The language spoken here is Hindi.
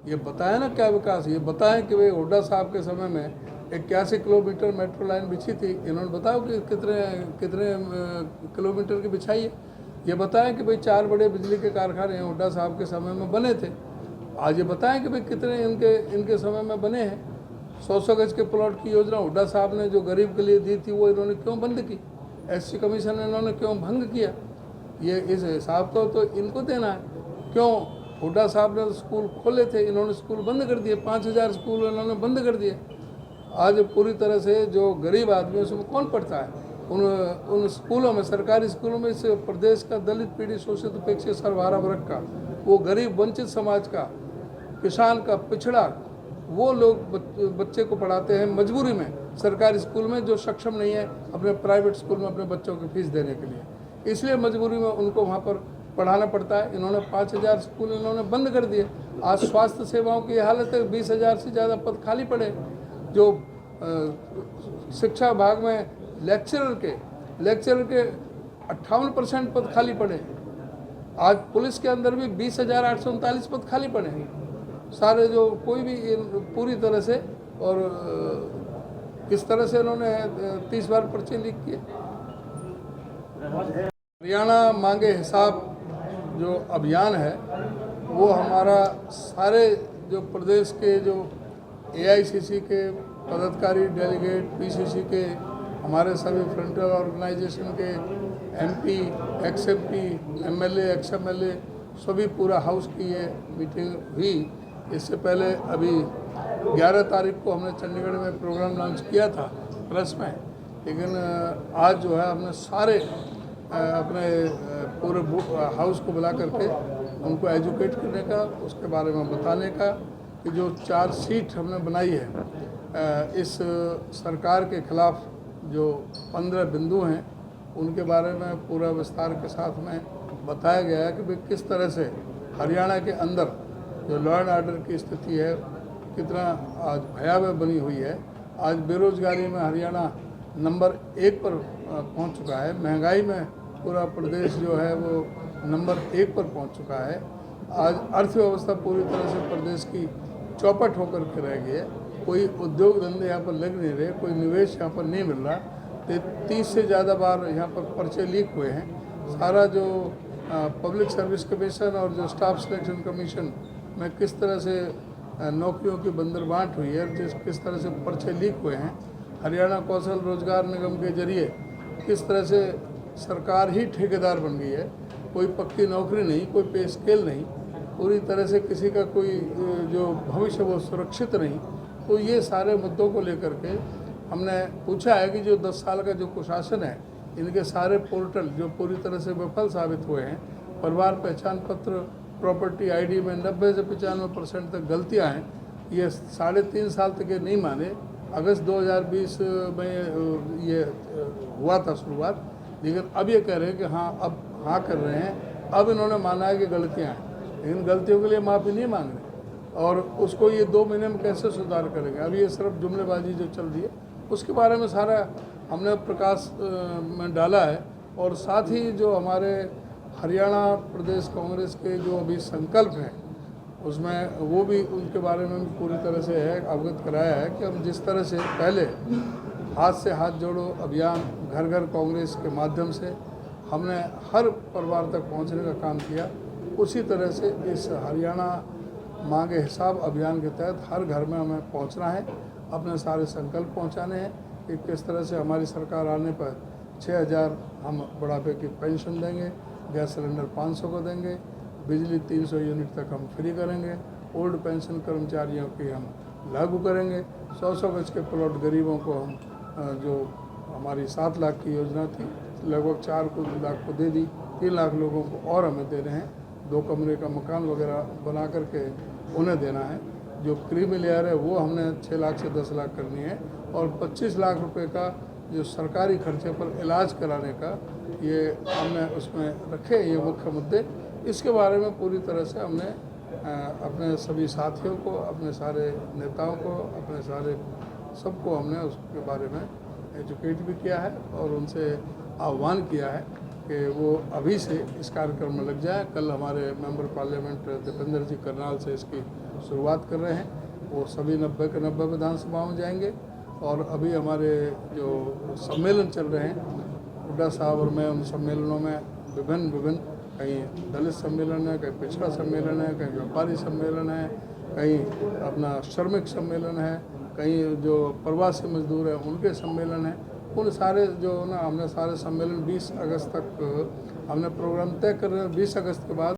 ये बताएं ना क्या विकास, ये बताएं कि भाई हुड्डा साहब के समय में 81 किलोमीटर मेट्रो लाइन बिछी थी, इन्होंने बताओ कि कितने कितने किलोमीटर की बिछाई है। ये बताएं कि भाई 4 बड़े बिजली के कारखाने हुड्डा साहब के समय में बने थे। आज ये बताएं कि भाई कितने इनके समय में बने हैं। 100 गज के प्लॉट की योजना हुड्डा साहब ने जो गरीब के लिए दी थी वो इन्होंने क्यों बंद की, एससी कमीशन इन्होंने क्यों भंग किया। ये इस हिसाब को तो इनको देना है। क्यों हुड्डा साहब ने स्कूल खोले थे, इन्होंने स्कूल बंद कर दिए, 5000 स्कूल इन्होंने बंद कर दिए। आज पूरी तरह से जो गरीब आदमी है उसमें कौन पढ़ता है उन स्कूलों में, सरकारी स्कूलों में। इस प्रदेश का दलित पीड़ित शोषित उपेक्षित सर्वहारा वर्ग का, वो गरीब वंचित समाज का, किसान का, पिछड़ा, वो लोग बच्चे को पढ़ाते हैं मजबूरी में सरकारी स्कूल में, जो सक्षम नहीं है अपने प्राइवेट स्कूल में अपने बच्चों की फीस देने के लिए। इसलिए मजबूरी में उनको वहाँ पर पढ़ाना पड़ता है। इन्होंने 5000 स्कूल इन्होंने बंद कर दिए। आज स्वास्थ्य सेवाओं की हालत है, 20,000 से ज़्यादा पद खाली पड़े। जो शिक्षा विभाग में लेक्चरर के 58% पद खाली पड़े। आज पुलिस के अंदर भी 20,839 पद खाली पड़े हैं। सारे जो कोई भी पूरी तरह से, और किस तरह से इन्होंने 30 बार पर्चे लीक किए। हरियाणा मांगे हिसाब जो अभियान है वो हमारा सारे जो प्रदेश के जो एआईसीसी के पदाधिकारी, डेलीगेट, पीसीसी के, हमारे सभी फ्रंटल ऑर्गेनाइजेशन के MP, x MP, MLA, ex MLA, सभी पूरा हाउस की ये मीटिंग हुई। इससे पहले अभी 11 तारीख को हमने चंडीगढ़ में प्रोग्राम लॉन्च किया था प्रेस में, लेकिन आज जो है हमने सारे अपने पूरे हाउस को बुला करके उनको एजुकेट करने का, उसके बारे में बताने का कि जो 4 सीट हमने बनाई है इस सरकार के खिलाफ, जो 15 बिंदु हैं उनके बारे में पूरा विस्तार के साथ में बताया गया है कि भाई किस तरह से हरियाणा के अंदर जो लॉ एंड ऑर्डर की स्थिति है कितना आज भयावह बनी हुई है। आज बेरोजगारी में हरियाणा नंबर 1 पर पहुंच चुका है। महंगाई में पूरा प्रदेश जो है वो नंबर 1 पर पहुंच चुका है। आज अर्थव्यवस्था पूरी तरह से प्रदेश की चौपट होकर के रह गई है। कोई उद्योग धंधे यहाँ पर लग नहीं रहे, कोई निवेश यहाँ पर नहीं मिल रहा। 30 से ज़्यादा बार यहाँ पर पर्चे लीक हुए हैं। सारा जो पब्लिक सर्विस कमीशन और जो स्टाफ सिलेक्शन कमीशन में किस तरह से नौकरियों की बंदरबांट हुई है, किस तरह से पर्चे लीक हुए हैं। हरियाणा कौशल रोजगार निगम के जरिए किस तरह से सरकार ही ठेकेदार बन गई है। कोई पक्की नौकरी नहीं, कोई पे स्केल नहीं, पूरी तरह से किसी का कोई जो भविष्य वो सुरक्षित नहीं। तो ये सारे मुद्दों को लेकर के हमने पूछा है कि जो 10 साल का जो कुशासन है, इनके सारे पोर्टल जो पूरी तरह से विफल साबित हुए हैं। परिवार पहचान पत्र, प्रॉपर्टी आईडी में 90 से 95% तक गलतियां हैं। ये 3.5 साल तक ये नहीं माने। अगस्त 2020 में ये हुआ था शुरुआत, लेकिन अब ये कह रहे हैं कि अब हाँ कर रहे हैं। अब इन्होंने माना है कि गलतियाँ हैं, लेकिन गलतियों के लिए माफ़ी नहीं मांग रहे। और उसको ये 2 महीने में कैसे सुधार करेंगे। अभी ये सिर्फ जुमलेबाजी जो चल रही है उसके बारे में सारा हमने प्रकाश में डाला है। और साथ ही जो हमारे हरियाणा प्रदेश कांग्रेस के जो अभी संकल्प हैं उसमें वो भी उनके बारे में पूरी तरह से है अवगत कराया है कि हम जिस तरह से पहले हाथ से हाथ जोड़ो अभियान, घर घर कांग्रेस के माध्यम से हमने हर परिवार तक पहुंचने का काम किया, उसी तरह से इस हरियाणा मांगे हिसाब अभियान के तहत हर घर में हमें पहुंचना है। अपने सारे संकल्प पहुंचाने हैं कि किस तरह से हमारी सरकार आने पर 6,000 हम बुढ़ापे की पेंशन देंगे, गैस सिलेंडर 500 को देंगे, बिजली 300 यूनिट तक हम फ्री करेंगे, ओल्ड पेंशन कर्मचारियों की हम लागू करेंगे, 100 गज के प्लॉट गरीबों को हम जो हमारी 7 लाख की योजना थी लगभग 4 लाख को दे दी, 3 लाख लोगों को और हमें दे रहे हैं। 2 कमरे का मकान वगैरह बना करके उन्हें देना है। जो क्रीमी लेयर है वो हमने 6 लाख से 10 लाख करनी है। और 25 लाख रुपए का जो सरकारी खर्चे पर इलाज कराने का ये हमने उसमें रखे ये मुख्य मुद्दे। इसके बारे में पूरी तरह से हमने अपने सभी साथियों को, अपने सारे नेताओं को, अपने सारे सबको हमने उसके बारे में एजुकेट भी किया है और उनसे आह्वान किया है कि वो अभी से इस कार्यक्रम में लग जाए। कल हमारे मेंबर पार्लियामेंट दीपेंद्र जी करनाल से इसकी शुरुआत कर रहे हैं। वो सभी 90 के 90 विधानसभाओं में जाएंगे। और अभी हमारे जो सम्मेलन चल रहे हैं, हुड्डा साहब और मैं, उन सम्मेलनों में विभिन्न कहीं दलित सम्मेलन है, कहीं पिछड़ा सम्मेलन है, कहीं व्यापारी सम्मेलन है, कहीं अपना श्रमिक सम्मेलन है, कहीं जो प्रवासी मजदूर हैं उनके सम्मेलन हैं। उन सारे जो ना हमने सारे सम्मेलन 20 अगस्त तक हमने प्रोग्राम तय कर रहे हैं। 20 अगस्त के बाद